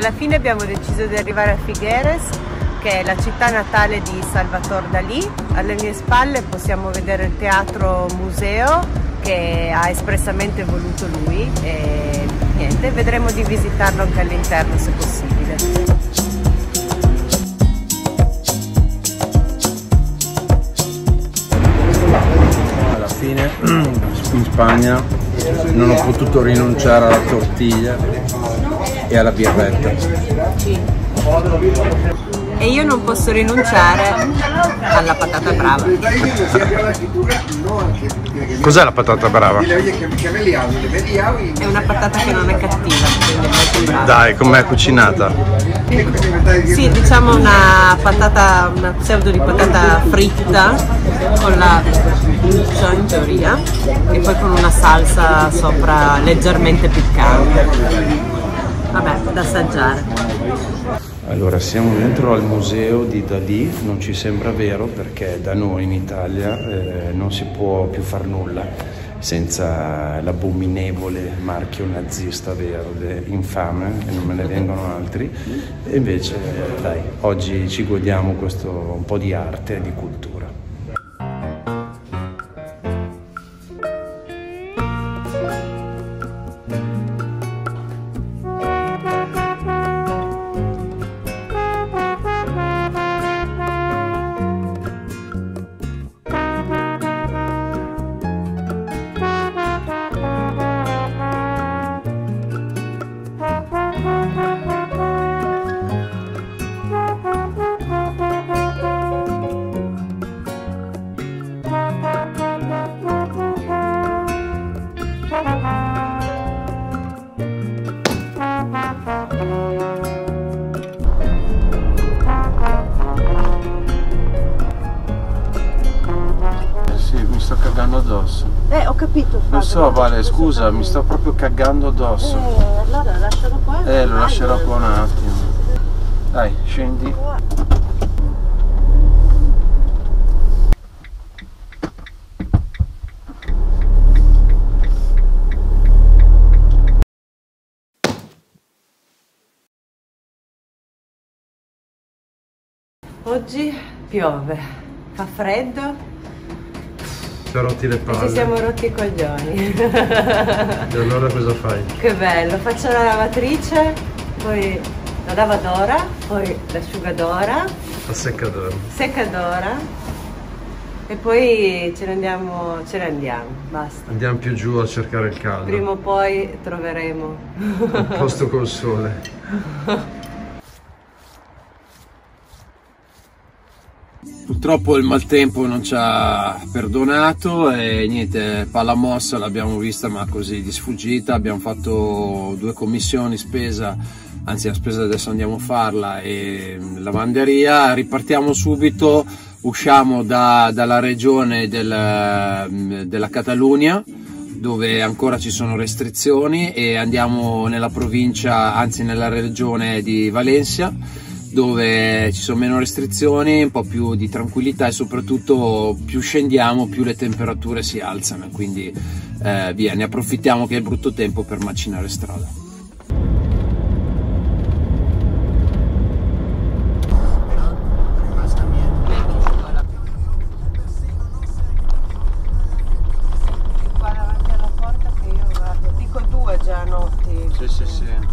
Alla fine abbiamo deciso di arrivare a Figueres, che è la città natale di Salvador Dalì. Alle mie spalle possiamo vedere il teatro museo che ha espressamente voluto lui e niente, vedremo di visitarlo anche all'interno se possibile. Alla fine in Spagna non ho potuto rinunciare alla tortiglia e alla birretta. E io non posso rinunciare alla patata brava. Cos'è la patata brava? È una patata che non è cattiva, quindi è molto brava. Dai, com'è cucinata? Sì, diciamo una patata, una pseudo di patata fritta con la buccia in teoria e poi con una salsa sopra leggermente piccante. Vabbè, da assaggiare. Allora, siamo dentro al museo di Dalì, non ci sembra vero perché da noi in Italia non si può più far nulla senza l'abominevole marchio nazista verde, infame, e non me ne vengono altri. E invece, dai, oggi ci godiamo questo un po' di arte e di cultura. Cagando addosso. Ho capito. Lo so, Vale, scusa, mi sto proprio cagando addosso. Allora lascialo qua. Lo lascerò qua un attimo. Dai, scendi. Oggi piove, fa freddo. Ti ho rotti le palle. Ci siamo rotti i coglioni. E allora cosa fai? Che bello, faccio la lavatrice, poi la lavadora, poi l'asciugadora, La seccadora. seccadora e poi ce ne andiamo, basta. Andiamo più giù a cercare il caldo. Prima o poi troveremo. Un posto col sole. Purtroppo il maltempo non ci ha perdonato e niente, palla mossa l'abbiamo vista ma così di sfuggita. Abbiamo fatto 2 commissioni, spesa, anzi la spesa adesso andiamo a farla, e lavanderia. Ripartiamo subito, usciamo dalla regione della Catalunya dove ancora ci sono restrizioni e andiamo nella provincia, anzi nella regione di Valencia, dove ci sono meno restrizioni, un po' più di tranquillità e soprattutto più scendiamo più le temperature si alzano, quindi via, ne approfittiamo che è brutto tempo per macinare strada. Qua davanti alla porta che io guardo, dico 2 già notti. Sì.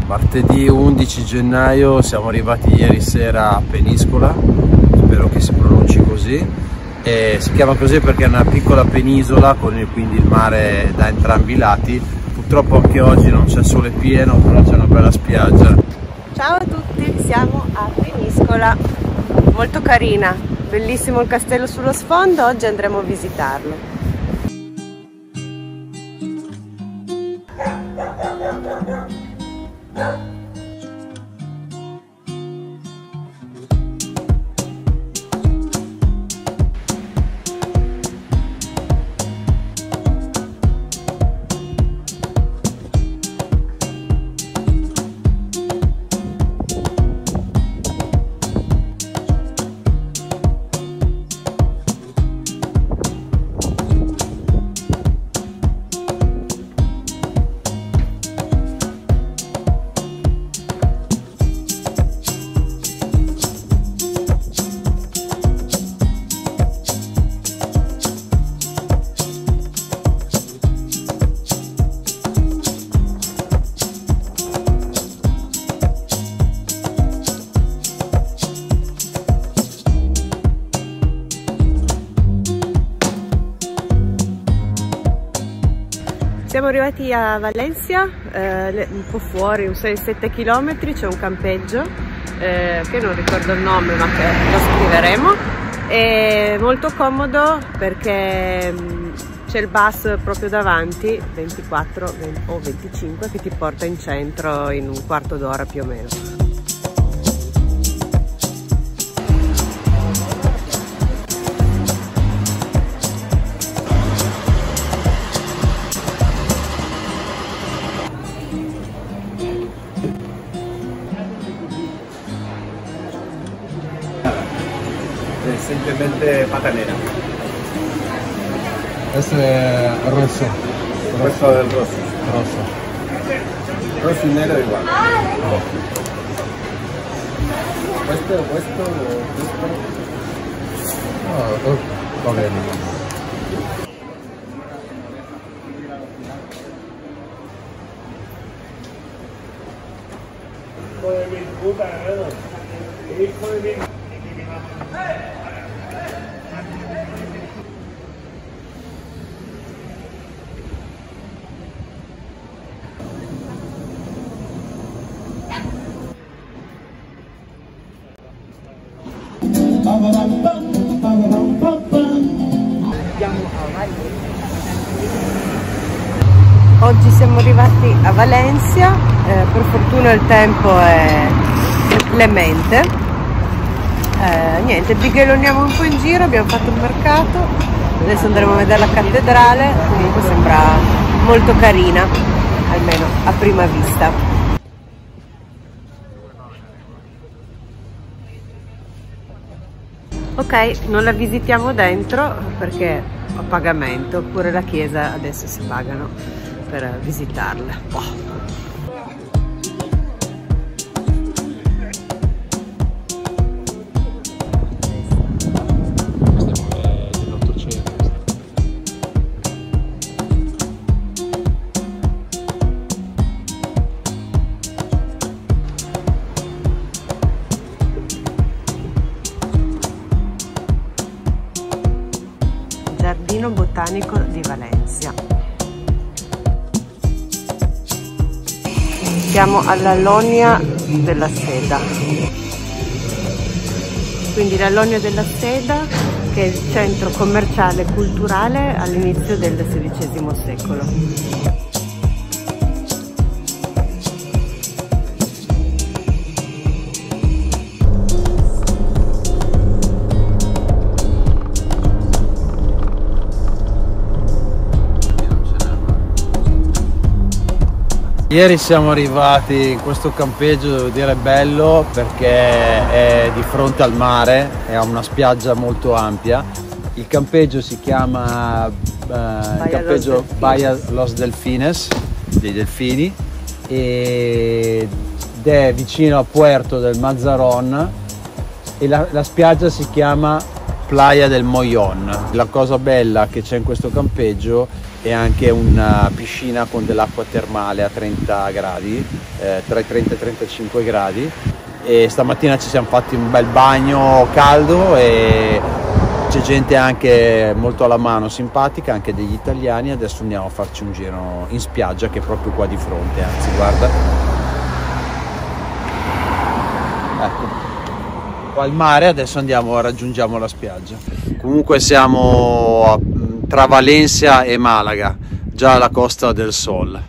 Martedì 11 gennaio siamo arrivati ieri sera a Peniscola, spero che si pronunci così, e si chiama così perché è una piccola penisola con quindi il mare da entrambi i lati. Purtroppo anche oggi non c'è sole pieno, però c'è una bella spiaggia. Ciao a tutti, siamo a Peniscola, molto carina, bellissimo il castello sullo sfondo, oggi andremo a visitarlo. Siamo arrivati a Valencia, un po' fuori, 6-7 km, c'è un campeggio che non ricordo il nome ma che lo scriveremo. È molto comodo perché c'è il bus proprio davanti, 24 o 25, che ti porta in centro in un quarto d'ora più o meno. Simplemente patanera. Questo è rosso. Questo è il rosso. Rosso. Rosso y negro igual. Oh. Questo. Oh, va bene. Oggi siamo arrivati a Valencia, per fortuna il tempo è clemente. Niente, bighelloniamo un po' in giro, abbiamo fatto il mercato, adesso andremo a vedere la cattedrale, comunque sembra molto carina, almeno a prima vista. Ok, non la visitiamo dentro perché a pagamento, oppure la chiesa adesso si pagano per visitarla. Boh. Giardino botanico di Valencia. Siamo alla Lonia della Seda. Quindi la Lonia della Seda, che è il centro commerciale e culturale all'inizio del XVI secolo. Ieri siamo arrivati in questo campeggio, devo dire bello perché è di fronte al mare e ha una spiaggia molto ampia. Il campeggio si chiama Bahía Los Delfines, dei delfini, ed è vicino a Puerto del Mazarón e la spiaggia si chiama Playa del Mollón. La cosa bella che c'è in questo campeggio è anche una piscina con dell'acqua termale a 30 gradi, tra i 30 e i 35 gradi, e stamattina ci siamo fatti un bel bagno caldo e c'è gente anche molto alla mano, simpatica, anche degli italiani. Adesso andiamo a farci un giro in spiaggia che è proprio qua di fronte, anzi guarda, ecco qua il mare. Adesso raggiungiamo la spiaggia. Comunque siamo tra Valencia e Malaga, già alla Costa del Sol.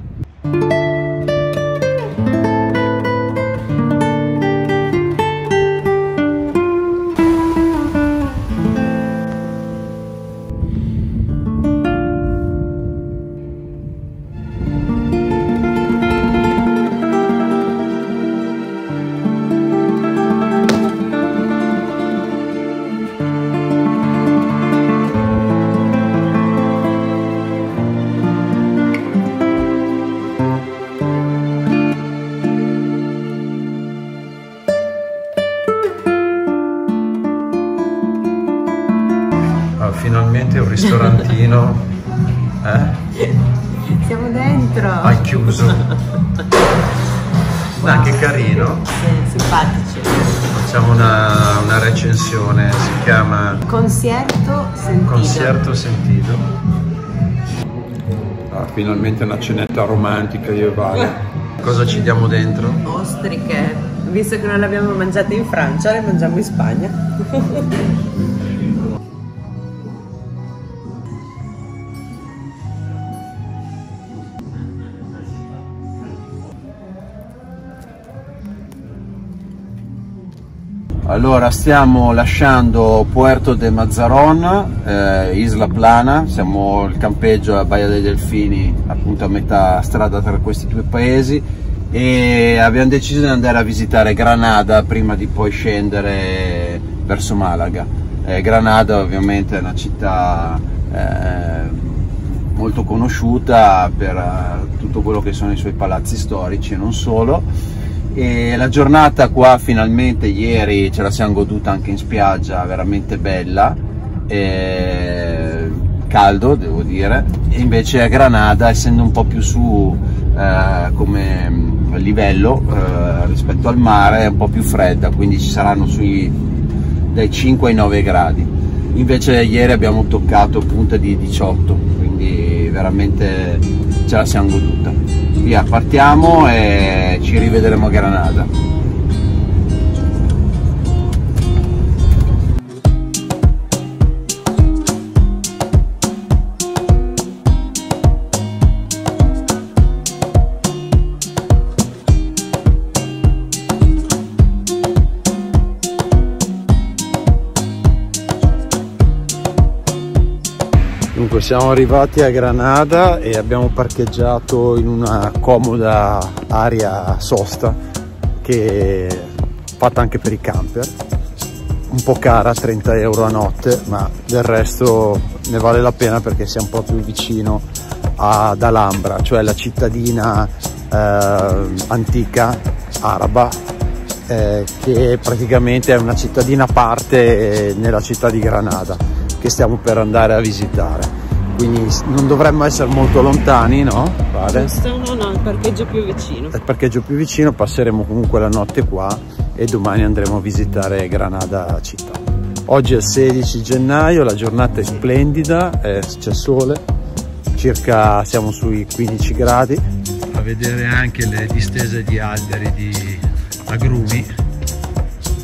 Finalmente un ristorantino, Siamo dentro. ha chiuso, Wow. anche carino. Sì, simpatici. Facciamo una recensione, si chiama Concierto Sentido. Concierto Sentido. Finalmente una cenetta romantica io e Vale. Cosa ci diamo dentro? Ostriche, visto che non le abbiamo mangiate in Francia, le mangiamo in Spagna. Allora, stiamo lasciando Puerto de Mazarón, Isla Plana, siamo il campeggio a Baia dei Delfini, appunto a metà strada tra questi due paesi, e abbiamo deciso di andare a visitare Granada prima di poi scendere verso Malaga. Granada ovviamente è una città molto conosciuta per tutto quello che sono i suoi palazzi storici e non solo. E la giornata qua finalmente ieri ce la siamo goduta anche in spiaggia, veramente bella, caldo devo dire, e invece a Granada, essendo un po' più su come livello rispetto al mare, è un po' più fredda, quindi ci saranno dai 5 ai 9 gradi. Invece ieri abbiamo toccato punte di 18, quindi veramente ce la siamo goduta. Via, partiamo e ci rivedremo a Granada. Dunque siamo arrivati a Granada e abbiamo parcheggiato in una comoda area sosta che è fatta anche per i camper, un po' cara, 30 euro a notte, ma del resto ne vale la pena perché siamo proprio vicino ad Alhambra, cioè la cittadina antica araba, che praticamente è una cittadina a parte nella città di Granada, che stiamo per andare a visitare, quindi non dovremmo essere molto lontani, no? Vale? No, il parcheggio più vicino. Il parcheggio più vicino, passeremo comunque la notte qua e domani andremo a visitare Granada città. Oggi è il 16 gennaio, la giornata è splendida, c'è sole, siamo sui 15 gradi. A vedere anche le distese di alberi di agrumi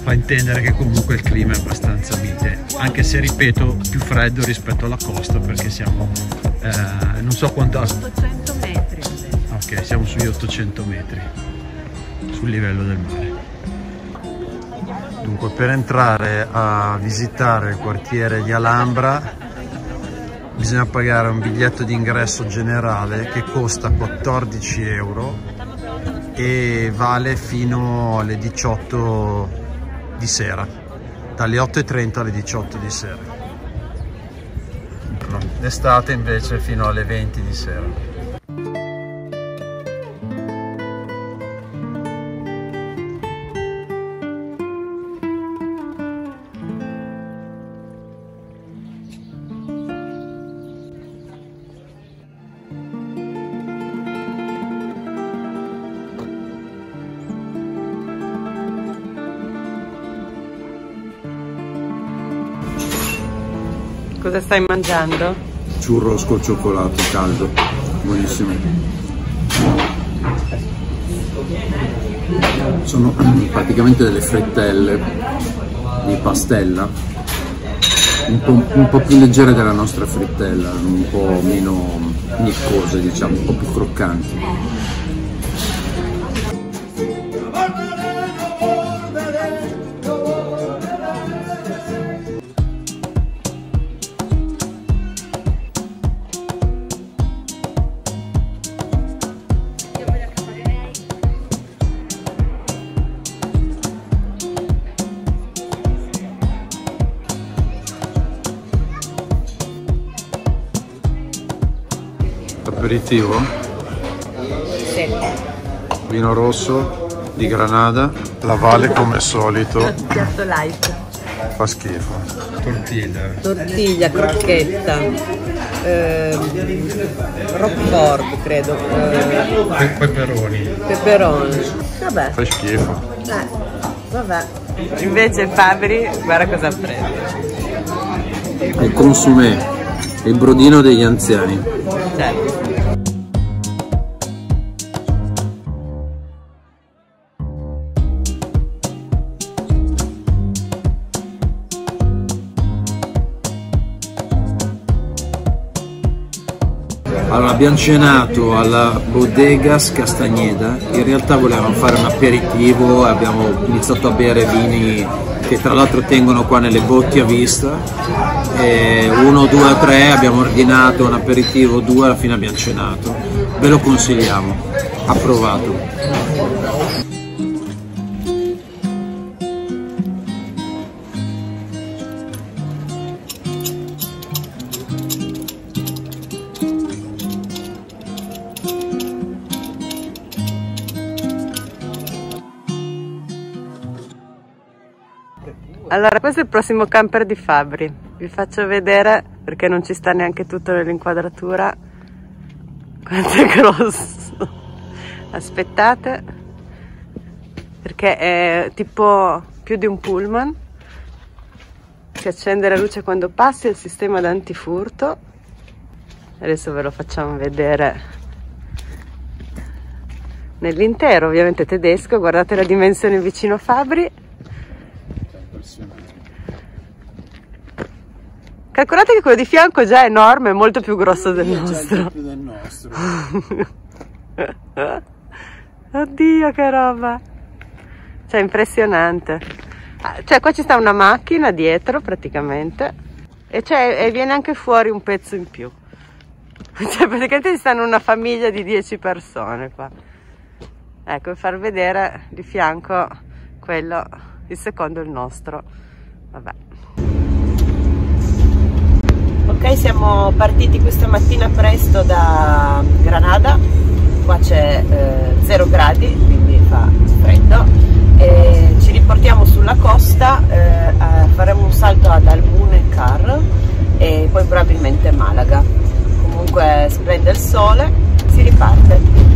fa intendere che comunque il clima è abbastanza mite, anche se ripeto più freddo rispetto alla costa perché siamo non so quanto, 800 metri. Ok, siamo sugli 800 metri sul livello del mare. Dunque, per entrare a visitare il quartiere di Alhambra bisogna pagare un biglietto di ingresso generale che costa 14 euro e vale fino alle 18 di sera, dalle 8:30 alle 18 di sera. D'estate invece fino alle 20 di sera. Cosa stai mangiando? Churros col cioccolato caldo, buonissimo. Sono praticamente delle frittelle di pastella, un po' più leggere della nostra frittella, un po' meno gniccose, diciamo, un po' più croccanti. Aperitivo? Sì. Vino rosso di Granada, la Vale come al solito. Piatto light. Fa schifo. Tortiglia, crocchetta, roquefort credo. Peperoni. Vabbè. Fa schifo. Vabbè. Invece Fabri, guarda cosa ha preso. Il consumé, il brodino degli anziani. Certo. Allora, abbiamo cenato alla Bodegas Castagneda, in realtà volevamo fare un aperitivo e abbiamo iniziato a bere vini che tra l'altro tengono qua nelle botti a vista, e 1, 2, 3 abbiamo ordinato un aperitivo, 2 alla fine abbiamo cenato. Ve lo consigliamo, approvato. Allora, questo è il prossimo camper di Fabri, vi faccio vedere perché non ci sta neanche tutto nell'inquadratura quanto è grosso. Aspettate, perché è tipo più di un pullman, si accende la luce quando passi, il sistema d'antifurto. Adesso ve lo facciamo vedere nell'intero, ovviamente tedesco. Guardate la dimensione vicino Fabri. Calcolate che quello di fianco già è enorme, è molto più grosso del nostro. Oddio, che roba! Cioè, impressionante. Cioè, qua ci sta una macchina dietro, praticamente, e viene anche fuori un pezzo in più. Cioè, praticamente ci stanno una famiglia di 10 persone qua. Ecco, per far vedere di fianco quello, il secondo è il nostro. Vabbè. Ok, siamo partiti questa mattina presto da Granada, qua c'è 0 gradi, quindi fa freddo, e ci riportiamo sulla costa, faremo un salto ad Almunecar e poi probabilmente Malaga. Comunque splende il sole, si riparte.